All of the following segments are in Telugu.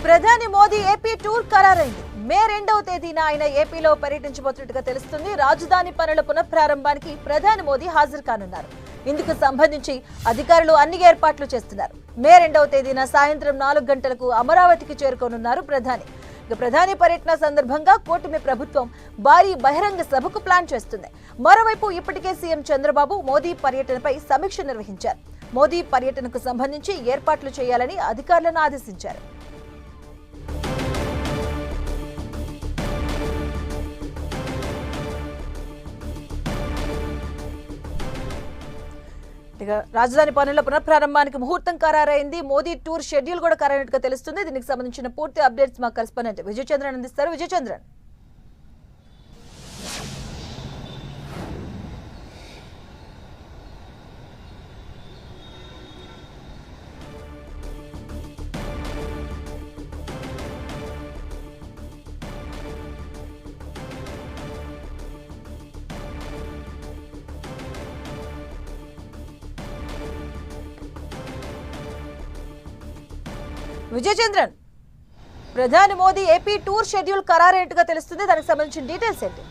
ప్రధాని మోదీ ఏపీ టూర్ ఖరారైంది. మే 2వ తేదీన ఆయన ఏపీలో పర్యటించబోతున్నట్టుగా తెలుస్తుంది. రాజధాని పనుల పునఃప్రారంభానికి ప్రధాని మోదీ హాజరు కానున్నారు. ఇందుకు సంబంధించి అధికారులు అన్ని ఏర్పాట్లు చేస్తున్నారు. మే 2వ తేదీన సాయంత్రం 4 గంటలకు అమరావతికి చేరుకోనున్నారు ప్రధాని. ప్రధాని పర్యటన సందర్భంగా కూటమి ప్రభుత్వం భారీ బహిరంగ సభకు ప్లాన్ చేస్తుంది. మరోవైపు ఇప్పటికే సీఎం చంద్రబాబు మోదీ పర్యటనపై సమీక్ష నిర్వహించారు. మోదీ పర్యటనకు సంబంధించి ఏర్పాట్లు చేయాలని అధికారులను ఆదేశించారు. రాజధాని పనుల పునఃప్రారంభానికి ముహూర్తం ఖరారైంది. మోదీ టూర్ షెడ్యూల్ కూడా ఖరారైనట్టుగా తెలుస్తుంది. దీనికి సంబంధించిన పూర్తి అప్డేట్స్ మా కరెస్పాండెంట్ విజయచంద్రన్ అందిస్తారు. విజయచంద్రన్, విజయచంద్రన్, ప్రధాని మోదీ ఏపీ టూర్ షెడ్యూల్ ఖరారైనట్టుగా తెలుస్తుంది. దానికి సంబంధించిన డీటెయిల్స్ ఏంటి?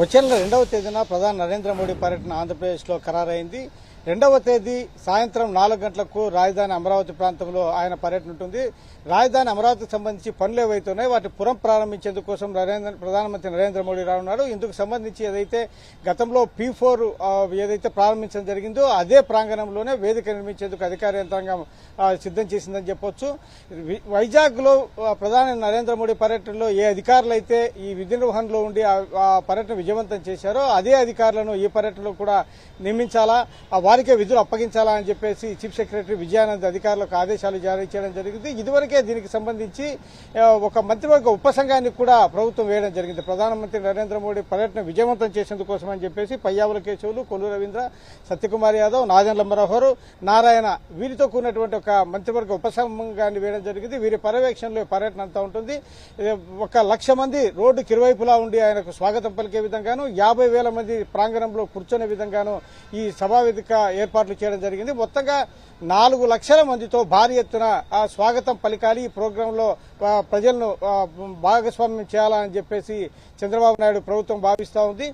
వచ్చే నెల 2వ తేదీన ప్రధాని నరేంద్ర మోడీ పర్యటన ఆంధ్రప్రదేశ్లో ఖరారైంది. 2వ తేదీ సాయంత్రం 4 గంటలకు రాజధాని అమరావతి ప్రాంతంలో ఆయన పర్యటన ఉంటుంది. రాజధాని అమరావతికి సంబంధించి పనులు ఏవైతే ఉన్నాయో వాటి పునః ప్రారంభించేందుకోసం ప్రధానమంత్రి నరేంద్ర మోడీ రానున్నారు. ఇందుకు సంబంధించి ఏదైతే గతంలో P4 ఏదైతే ప్రారంభించడం జరిగిందో అదే ప్రాంగణంలోనే వేదిక నిర్మించేందుకు అధికార యంత్రాంగం సిద్ధం చేసిందని చెప్పొచ్చు. వైజాగ్ లో ప్రధాని నరేంద్ర మోడీ పర్యటనలో ఏ అధికారులు అయితే ఈ విధి నిర్వహణలో ఉండి ఆ పర్యటన విజయవంతం చేశారో అదే అధికారులను ఈ పర్యటనలో కూడా నియమించాలా, వారికే విధులు అప్పగించాలా అని చెప్పేసి చీఫ్ సెక్రటరీ విజయానంద్ అధికారులకు ఆదేశాలు జారీ చేయడం జరిగింది. ఇదివరకే దీనికి సంబంధించి ఒక మంత్రివర్గ ఉపసంఘానికి కూడా ప్రభుత్వం వేయడం జరిగింది. ప్రధానమంత్రి నరేంద్ర మోడీ పర్యటన విజయవంతం చేసేందుకోసం అని చెప్పేసి పయ్యావుల కేశవులు, కొల్లు రవీంద్ర, సత్యకుమార్ యాదవ్, నాదెండ్ల మనోహర్, నారాయణ వీరితో కూడినటువంటి ఒక మంత్రివర్గ ఉపసంఘాన్ని వేయడం జరిగింది. వీరి పర్యవేక్షణలో పర్యటన అంతా ఉంటుంది. 1,00,000 మంది రోడ్డుకి ఇరువైపులా ఉండి ఆయనకు స్వాగతం పలికే విధంగాను, 50,000 మంది ప్రాంగణంలో కూర్చునే విధంగాను ఈ సభా వేదిక ఏర్పాట్లు చేయడం జరిగింది. మొత్తంగా 4 లక్షల మందితో భారీ ఎత్తున స్వాగతం పలికాలి. ఈ ప్రోగ్రాంలో ప్రజలను భాగస్వామ్యం చేయాలని చెప్పేసి చంద్రబాబు నాయుడు ప్రభుత్వం భావిస్తూ ఉంది.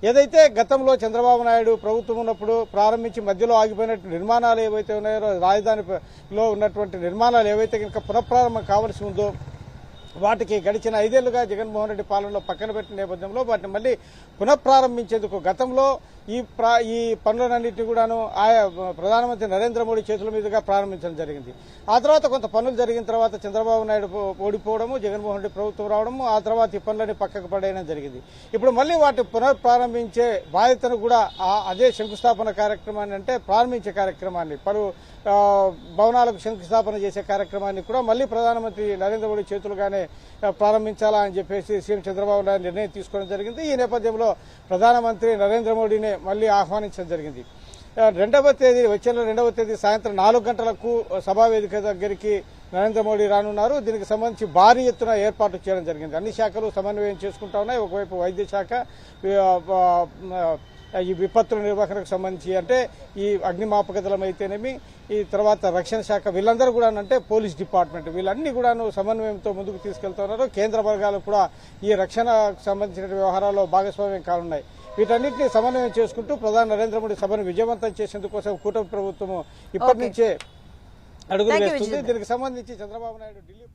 ఏదైతే గతంలో చంద్రబాబు నాయుడు ప్రభుత్వం ఉన్నప్పుడు ప్రారంభించి మధ్యలో ఆగిపోయినటువంటి నిర్మాణాలు ఏవైతే ఉన్నాయో, రాజధానిలో ఉన్నటువంటి నిర్మాణాలు ఏవైతే కనుక పునఃప్రారంభం కావాల్సి ఉందో వాటికి గడిచిన 5 ఏళ్లుగా జగన్మోహన్ రెడ్డి పాలనలో పక్కన పెట్టిన నేపథ్యంలో వాటిని మళ్లీ పునఃప్రారంభించేందుకు గతంలో ఈ పనులన్నింటినీ కూడాను ప్రధానమంత్రి నరేంద్ర మోడీ చేతుల మీదుగా ప్రారంభించడం జరిగింది. ఆ తర్వాత కొంత పనులు జరిగిన తర్వాత చంద్రబాబు నాయుడు ఓడిపోవడము, జగన్మోహన్ రెడ్డి ప్రభుత్వం రావడము, ఆ తర్వాత ఈ పనులన్నీ పక్కకు పడేయడం జరిగింది. ఇప్పుడు మళ్లీ వాటి పునఃప్రారంభించే బాధ్యతను కూడా అదే శంకుస్థాపన కార్యక్రమాన్ని, అంటే ప్రారంభించే కార్యక్రమాన్ని, పలు భవనాలకు శంకుస్థాపన చేసే కార్యక్రమాన్ని కూడా మళ్లీ ప్రధానమంత్రి నరేంద్ర మోడీ చేతులుగానే ప్రారంభించాలా అని చెప్పేసి సీఎం చంద్రబాబు నాయుడు నిర్ణయం తీసుకోవడం జరిగింది. ఈ నేపథ్యంలో ప్రధానమంత్రి నరేంద్ర మోడీనే మళ్లీ ఆహ్వానించడం జరిగింది. 2వ తేదీ వచ్చే నెల 2వ తేదీ సాయంత్రం 4 గంటలకు సభా వేదిక దగ్గరికి నరేంద్ర మోడీ రానున్నారు. దీనికి సంబంధించి భారీ ఎత్తున ఏర్పాట్లు చేయడం జరిగింది. అన్ని శాఖలు సమన్వయం చేసుకుంటా ఉన్నాయి. ఒకవైపు వైద్య శాఖ, ఈ విపత్తుల నిర్వహణకు సంబంధించి అంటే ఈ అగ్నిమాపక దళం అయితేనేమి, ఈ తర్వాత రక్షణ శాఖ, వీళ్ళందరూ కూడా అంటే పోలీస్ డిపార్ట్మెంట్, వీళ్ళన్నీ కూడాను సమన్వయంతో ముందుకు తీసుకెళ్తున్నారు. కేంద్ర వర్గాలు కూడా ఈ రక్షణకు సంబంధించిన వ్యవహారాల్లో భాగస్వామ్యం కానున్నాయి. వీటన్నింటినీ సమన్వయం చేసుకుంటూ ప్రధాని నరేంద్ర మోడీ సభను విజయవంతం చేసేందుకోసం కూటమి ప్రభుత్వం ఇప్పటి నుంచే అడుగులు వేస్తుంది. దీనికి సంబంధించి చంద్రబాబు నాయుడు ఢిల్లీ